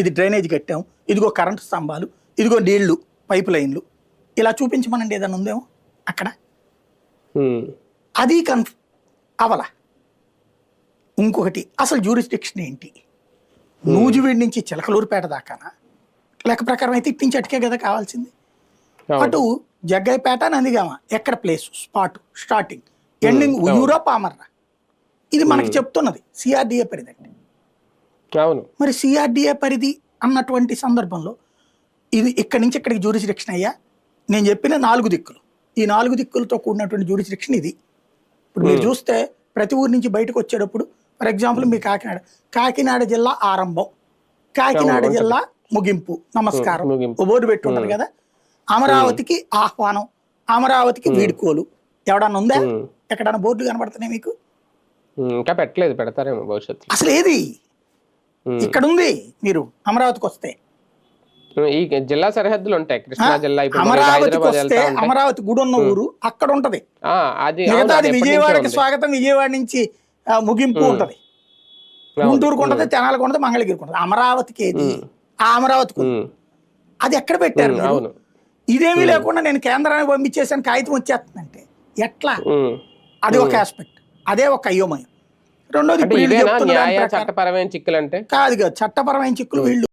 ఇది డ్రైనేజ్ కట్టాం, ఇదిగో కరెంటు స్తంభాలు, ఇదిగో నీళ్లు, పైప్ లైన్లు, ఇలా చూపించమనండి ఏదైనా ఉందేమో అక్కడ. అది అవలా. ఇంకొకటి అసలు జ్యూరిస్డిక్షన్ ఏంటి? నూజివీడి నుంచి చిలకలూరుపేట దాకానా? లెక్క ప్రకారం అయితే ఇట్టించి అటుకే కదా కావాల్సింది. అటు జగ్గైపేట, నందిగామ ఎక్కడ ప్లేస్ స్పాట్ స్టార్టింగ్ ఎండింగ్ ఉయ్యూరా పామర్రా, ఇది మనకి చెప్తున్నది సిఆర్డిఏ పరిధి అండి. మరి సిఆర్డిఏ పరిధి అన్నటువంటి సందర్భంలో ఇది ఇక్కడి నుంచి ఇక్కడికి జ్యూరిస్డిక్షన్ అయ్యా. నేను చెప్పిన 4 దిక్కులు, ఈ 4 దిక్కులతో కూడినటువంటి జ్యూరిస్డిక్షన్ ఇది. ఇప్పుడు మీరు చూస్తే ప్రతి ఊరి నుంచి బయటకు వచ్చేటప్పుడు ఫర్ ఎగ్జాంపుల్ మీ కాకినాడ జిల్లా ఆరంభం, కాకినాడ జిల్లా ముగింపు, నమస్కారం ఓ బోర్డు పెట్టి ఉంటారు కదా. అమరావతికి ఆహ్వానం, అమరావతికి వీడుకోలు, ఎవడన్నా ఉందా? ఎక్కడన్నా బోర్డు కనబడుతున్నాయి మీకు? ఇంకా పెట్టలేదు, పెడతారేమో భవిష్యత్తు. అసలు ఏది ఇక్కడ ఉంది? మీరు అమరావతికి వస్తే ఈ జిల్లా సరిహద్దులు ఉంటాయి. కృష్ణా జిల్లా, అమరావతికి వస్తే అమరావతి గుడి ఉన్న ఊరు అక్కడ ఉంటది. మిగతాది విజయవాడకి స్వాగతం, విజయవాడ నుంచి ముగింపు ఉంటది, గుంటూరుకు ఉంటది, తెనాలకు ఉంటది, మంగళగిరికి ఉంటది. అమరావతికి ఏది? ఆ అమరావతికి అది ఎక్కడ పెట్టారు? ఇదేమీ లేకుండా నేను కేంద్రానికి పంపించేసాను, కాగితం వచ్చేస్తుందంటే ఎట్లా? అది ఒక ఆస్పెక్ట్, అదే ఒక అయోమయం. రెండోది చట్టపరమైన చిక్కులు అంటే కాదు, చట్టపరమైన చిక్కులు వీళ్ళు